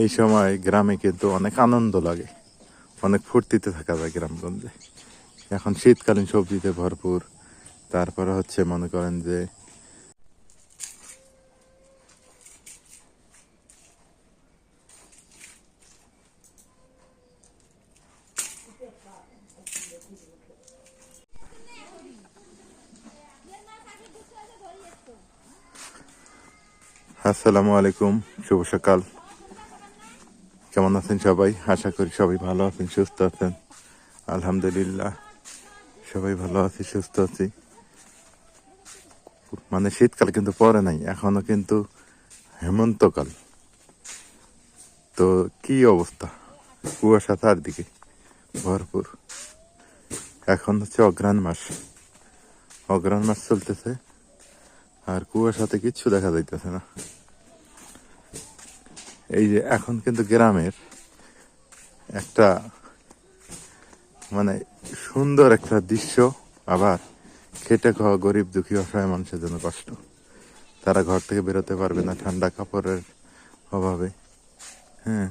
এই সময় গ্রামে কিন্তু অনেক আনন্দ লাগে, অনেক ফুর্তিতে থাকা যায় গ্রামগঞ্জে। এখন শীতকালীন সবজিতে ভরপুর। তারপরে হচ্ছে মনে করেন যে আসসালামু আলাইকুম, শুভ সকাল। কেমন আছেন সবাই? আশা করি সবাই ভালো আছেন, সুস্থ আছেন। আলহামদুলিল্লাহ সবাই ভালো আছি, সুস্থ আছি। মানে শীতকাল কিন্তু পরে নাই, এখনো কিন্তু হেমন্তকাল। তো কি অবস্থা, কুয়াশা চারদিকে ভরপুর। এখন হচ্ছে অঘ্রাণ মাস, অঘ্রাণ মাস চলতেছে, আর কুয়াশাতে কিচ্ছু দেখা যাইতেছে না। এই যে এখন কিন্তু গ্রামের একটা মানে সুন্দর একটা দৃশ্য, আবার খেটে খাওয়া গরিব দুঃখী অসহায় মানুষের জন্য কষ্ট। তারা ঘর থেকে বেরোতে পারবে না ঠান্ডা কাপড়ের অভাবে। হ্যাঁ,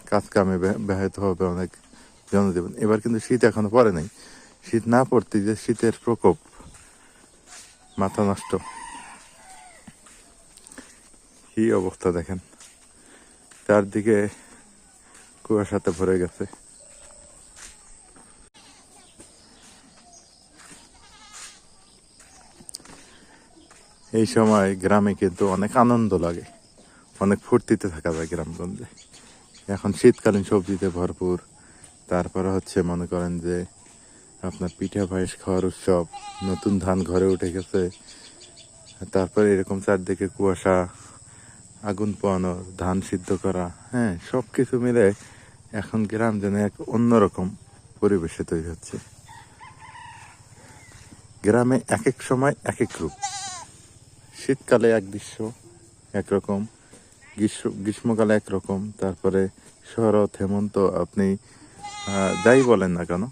কাজ কামে ব্যাহত হবে অনেক জনজীবন। এবার কিন্তু শীত এখনো পড়ে নাই। শীত না পড়তে যে শীতের প্রকোপ, মাথা নষ্ট। কি অবস্থা দেখেন, চারদিকে কুয়াশাতে ভরে গেছে। এই সময় গ্রামে কিন্তু অনেক আনন্দ লাগে, অনেক ফুর্তিতে থাকা যায় গ্রামগঞ্জে। এখন শীতকালীন সবজিতে ভরপুর। তারপরে হচ্ছে মনে করেন যে আপনার পিঠা পায়েস খাওয়ার উৎসব, নতুন ধান ঘরে উঠে গেছে। তারপরে এরকম চারদিকে কুয়াশা, আগুন পোয়ানো, ধান সিদ্ধ করা, হ্যাঁ, সব কিছু মিলে এখন গ্রাম যেন এক অন্যরকম পরিবেশে তৈরি হচ্ছে। গ্রামে এক এক সময় এক এক রূপ। শীতকালে এক দৃশ্য একরকম, গ্রীষ্মকালে একরকম, তারপরে শরৎ হেমন্ত, আপনি যাই বলেন না কেন,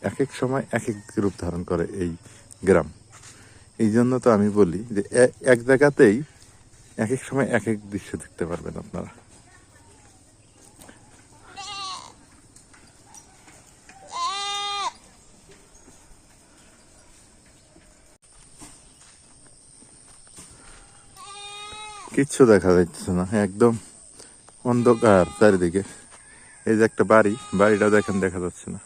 এক এক সময় এক এক রূপ ধারণ করে এই গ্রাম। এই জন্য তো আমি বলি যে এক জায়গাতেই এক এক সময় এক এক দৃশ্য দেখতে পারবেন আপনারা। কিচ্ছু দেখা যাচ্ছে না, একদম অন্ধকার চারিদিকে। এই যে একটা বাড়ি, বাড়িটা দেখেন দেখা যাচ্ছে না,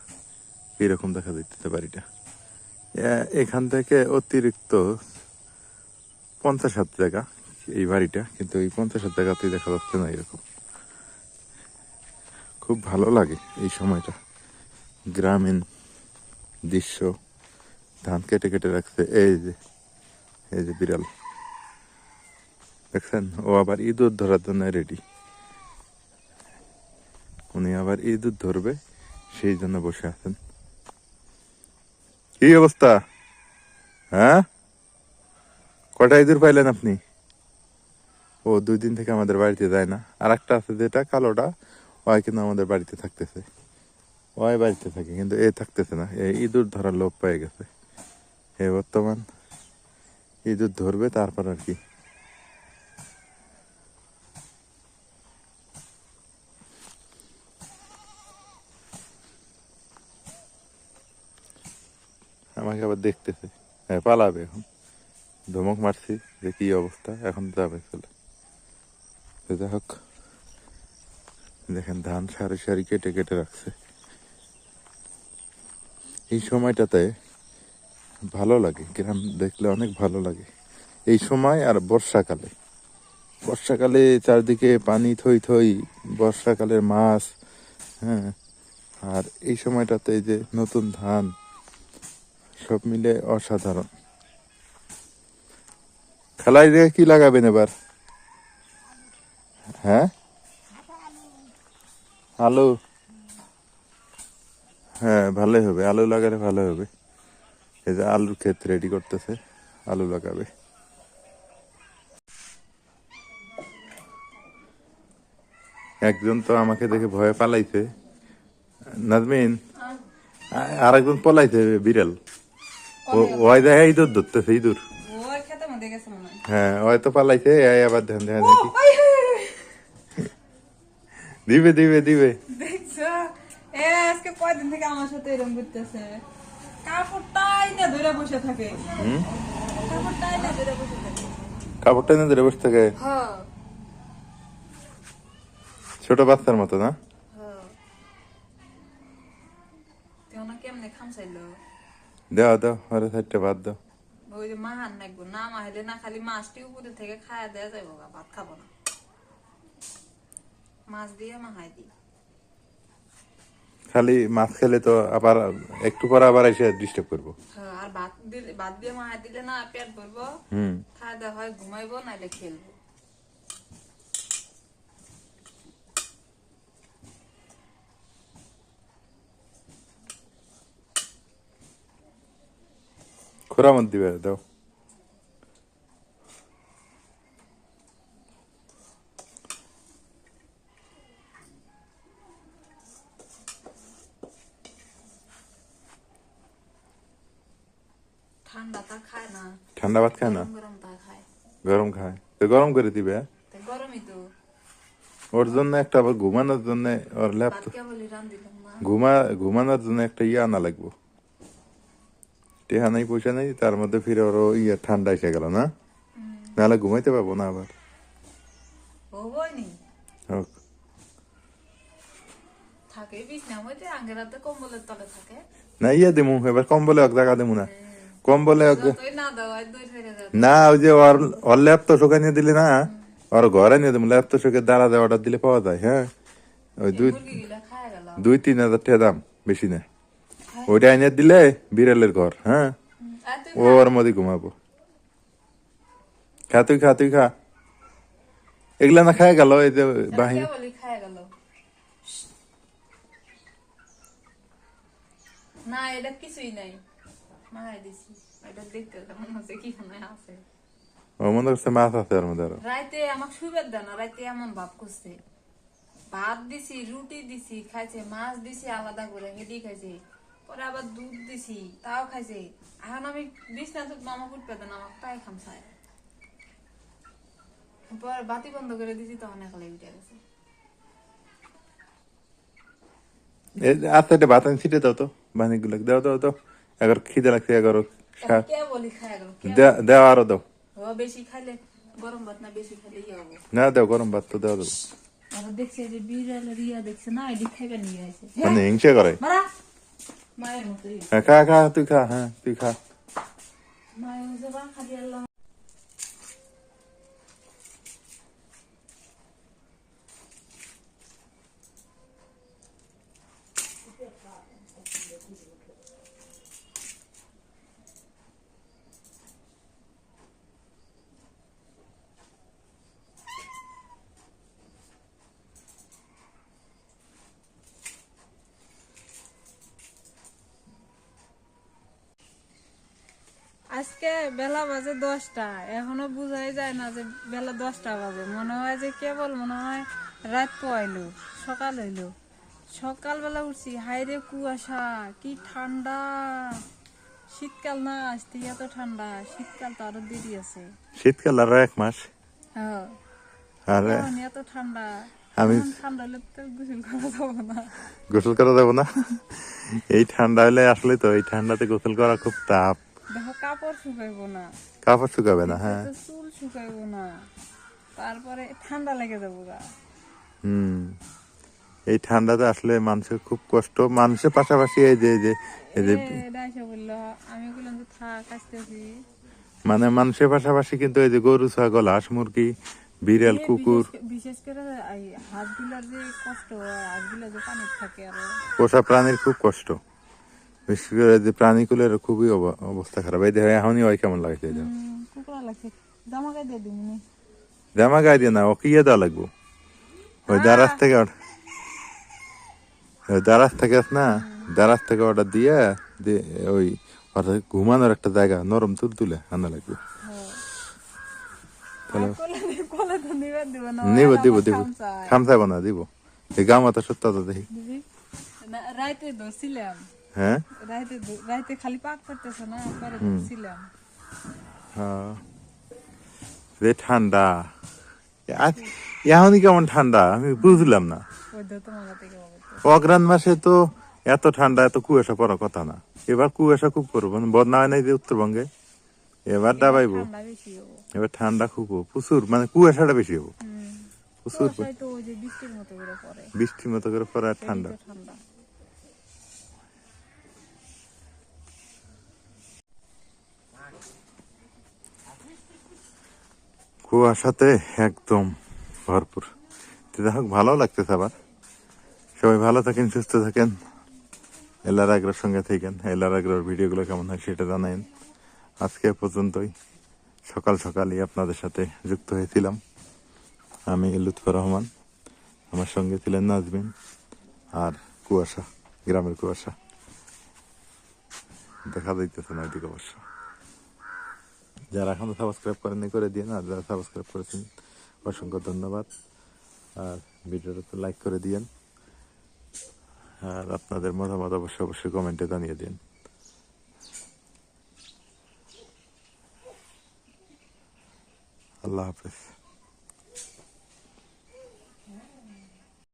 কিরকম দেখা যাচ্ছে বাড়িটা। এখান থেকে অতিরিক্ত 50 হাত জায়গা এই বাড়িটা, কিন্তু এই 50 হাত জায়গাতেই দেখা যাচ্ছে না এরকম। খুব ভালো লাগে এই সময়টা, গ্রামীণ দৃশ্য। ধান কেটে কেটে রাখছে, এই যে বিড়াল দেখছেন, ও আবার ইঁদুর ধরার জন্য রেডি। উনি আবার ইঁদুর ধরবে, সেই জন্য বসে আছেন। কি অবস্থা? হ্যাঁ, কটা ইঁদুর পাইলেন আপনি? ও 2 দিন থেকে আমাদের বাড়িতে যায় না। আর একটা আছে যেটা কালোটা, ওই কিন্তু আমাদের বাড়িতে থাকতেছে। ওই বাড়িতে থাকে, কিন্তু এ থাকতেছে না। এ ইঁদুর ধরার লোভ পেয়ে গেছে। এ বর্তমান ইঁদুর ধরবে, তারপর আর কি। আমাকে আবার দেখতেছে। হ্যাঁ, পালাবে এখন। ধমক মারছি যে কি অবস্থা, এখন যাবে চলে। তো যাই হোক, দেখেন ধান সারি সারি কেটে কেটে রাখছে। এই সময়টাতে ভালো লাগে, গ্রাম দেখলে অনেক ভালো লাগে। এই সময় আর বর্ষাকালে, বর্ষাকালে চারদিকে পানি থই থই, বর্ষাকালের মাছ, হ্যাঁ। আর এই সময়টাতে এই যে নতুন ধান, সব মিলে অসাধারণ। খেলায় দিয়ে কি লাগাবেন এবার? হ্যাঁ, আলু। হ্যাঁ, ভালোই হবে, আলু লাগালে ভালো হবে। এই যে আলুর ক্ষেত রেডি করতেছে, আলু লাগাবে। একজন তো আমাকে দেখে ভয়ে পালাইছে, নাজমিন। আরেকজন পলাইছে, বিড়াল। ওই দেখে ইঁদুর ধরতেছে, ইঁদুর। হ্যাঁ, ওই তো পালাইছে, এই আবার ধ্যান ধ্যান কি। দিবে দিবে দিবে। দেখছো আজকে কয়দিন থেকে আমার সাথে এরকম করতেছে, কাপড়টাই না ধরে বসে থাকে, হুম, কাপড়টাই না ধরে বসে থাকে। কাপড়টা এনে ধরে বসে থাকে, হ্যাঁ ছোট বাচ্চার মতো না? হ্যাঁ, তুই ওনা কেমনে খামসাইলো? দাও দাও, আরে সাইডটা বাদ দাও। ওই যে মাহান নাকবো না, মাহিলে না খালি মাছটি উপরে থেকে খায়া দেয়া যাইব, ভাত খাবো না, মাছ দিয়ে মাহাই দিই। খালি মাছ খেলে তো আবার একটু পরে আবার এসে ডিস্টার্ব করবো। হ্যাঁ, আর ভাত দিলে, ভাত দিয়ে মাহাই দিলে না পেট ভরবো, হুম, খাওয়া দাওয়া হয়, ঘুমাইবো নাইলে খেলবো। খোরা মত দিবে, দাও। ঠান্ডা তা খায় না, ঠান্ডা ভাত খায় না, গরম গরম তা খায়। গরম খায় তো গরম করে দিবে। তাই গরমই তো। ওর জন্য একটা, আবার ঘুমানোর জন্য ওর ল্যাপ, ভাত কে বলি রান্ধিলাম না। ঘুমানোর জন্য একটা ইয়ে আনা লাগবো। টেহা নেই, পয়সা নেই, তার মধ্যে ফিরে ওর ইয়ে ঠান্ডা এসে গেল না, নাহলে ঘুমাইতে পারবো না আবার। হবই নি, হোক। থাকে বিছনা মধ্যে, আগের রাতে কম্বলের তলে থাকে। না ইয়ে দিমু, এবার কম্বলে এক জায়গা দিমু না, কম্বলে যতই না দেওয়াই দই ফেরে যাবে। না, ওই যে ওর ওর ল্যাপ তো শোকা নিয়ে দিলি না, ওর ঘরে নিয়ে দেবো ল্যাপ তো শোকে, দাঁড়া দেওয়া অর্ডার দিলে পাওয়া যায়। হ্যাঁ, ওই মুরগি গিলা খায় গেল। 2-3 হাজার টাকা দাম, বেশি না। ওইটা এনে দিলে বিড়ালের ঘর, হ্যাঁ, আর তুই ওর মধ্যে ঘুমাবো। খা তুই, খা তুই খা, এগুলা না খায় গেল এই যে বাহির। কে বলি খায় গেল না, এটা কিছুই নাই, মাহাই দিছি। এটা দেখতে মনে হচ্ছে কি মনে আছে। ও মনে করছে মাছ আছে ওর মধ্যে আরো। রাইতে আমাকে শুবের দেয় না, রাইতে এমন ভাব করছে, ভাত দিছি, রুটি দিছি খাইছে, মাছ দিছি আলাদা করে হেডি খাইছে, পরে আবার দুধ দিছি তাও খাইছে। এখন আমি বিছনা মামা উঠবে দেন, আমার তাই খামসায়। পরে বাতি বন্ধ করে দিছি, তখন একলাই উঠে গেছে। আচ্ছা, এটা ভাত আনি ছিটে দাও তো, বানিক গুলো দাও দাও দাও, এগারো খিদে লাগছে, এগারো কে বলি খায় গেল, দেও আরো দাও। বেশি খাইলে গরম ভাত না, বেশি খাইলে ইয়ে হবো। না দাও, গরম ভাত তো দেওয়া দেবো। আর দেখছে যে বিড়ালের ইয়া দেখছে না, এটি খাইবে নিয়ে আসে মানে হিংসা করে। মায়ের মতোই, হ্যাঁ, খা খা তুই খা, হ্যাঁ তুই খা। মায়ের মতো বা খালি আল্লাহ। আজকে বেলা বাজে 10টা, এখনো বুঝাই যায় না যে বেলা 10টা বাজে। মনে হয় যে কেবল মনে হয় রাত পোয়াইলো, সকাল হইলো। সকালবেলা উঠছি, হাইরে কুয়াশা, কি ঠান্ডা। শীতকাল না, আসতে এত ঠান্ডা, শীতকাল তো আরো দেরি আছে। শীতকাল আরো 1 মাস। হ্যাঁ, আরে এখন এত ঠান্ডা, আমি এখন ঠান্ডা হলে তো গোসল করা যাবে না। গোসল করা যাবো না, এই ঠান্ডা হলে আসলে তো এই ঠান্ডাতে গোসল করা খুব তাপ। দেখো কাপড় শুকাইবো না, কাপড় শুকাবে না, হ্যাঁ। তো চুল শুকাইবো না, তারপরে ঠান্ডা লেগে যাবো গা। হুম, এই ঠান্ডাতে আসলে মানুষের খুব কষ্ট, মানুষের পাশাপাশি এই যে এটা এসে বললো, আমি বললাম যে থাক আসতেছি। মানে মানুষের পাশাপাশি কিন্তু এই যে গরু, ছাগল, হাঁস, মুরগি, বিড়াল, কুকুর, বিশেষ করে এই হাঁসগুলার যে কষ্ট হয়, হাঁসগুলা যে পানি থাকে, আরো পোষা প্রাণীর খুব কষ্ট। বিশেষ করে যে প্রাণীকুলের খুবই অবস্থা খারাপ। এই দেখো এখনই ওই কেমন লাগছে, কুকুরা লাগছে, জামা গায়ে দিয়ে দিবনি। জামা গায়ে দিয়ে না, ও কি দেওয়া লাগবো, ওই দারাজ থেকে দারাজ থেকে অর্ডার দিয়ে ওই অর্থাৎ ঘুমানোর একটা জায়গা নরম তুল তুলে আনা লাগবে। নিব দিব দিব, খামচাইব না, দিব। এই গামা তো সত্য তো দেখি। রাইতে ধরছিলাম, হ্যাঁ, রাইতে খালি পাক করতেছে না, পরে ধরছিলাম। হ্যাঁ, যে ঠান্ডা, এখনই কেমন ঠান্ডা আমি বুঝলাম না। ওই তো তোমার থেকে বলতো অগ্রাণ মাসে তো এত ঠান্ডা এত কুয়াশা পড়ার কথা না, এবার কুয়াশা খুব করবো, বন্যা হয় নাই যে উত্তরবঙ্গে, এবার ডাবাইবো। ঠান্ডা বেশি হবো। এবার ঠান্ডা খুব হবো, প্রচুর মানে কুয়াশাটা বেশি হবো, প্রচুর কুয়াশায় তো ওই যে বৃষ্টির মতো করে পড়ে, বৃষ্টির মতো করে পড়ে আর ঠান্ডা। এদিকে ঠান্ডা। কুয়াশাতে একদম ভরপুর। তো যাই হোক, ভালো লাগতেছে আবার। সবাই ভালো থাকেন, সুস্থ থাকেন, এলার আগ্রহের সঙ্গে থাকেন। এলার আগ্রহের ভিডিওগুলো কেমন হয় সেটা জানাইন। আজকে এ পর্যন্তই। সকাল সকালই আপনাদের সাথে যুক্ত হয়েছিলাম আমি লুৎফর রহমান, আমার সঙ্গে ছিলেন নাজমিন আর কুয়াশা, গ্রামের কুয়াশা দেখা যাইতেছে না ওইদিকে অবশ্য। যারা এখনো সাবস্ক্রাইব করেননি করে দিন, আর যারা সাবস্ক্রাইব করেছেন অসংখ্য ধন্যবাদ। আর ভিডিওটা তো লাইক করে দিয়েন, আর আপনাদের মতামত অবশ্যই অবশ্যই কমেন্টে জানিয়ে দিন। আল্লাহ হাফেজ।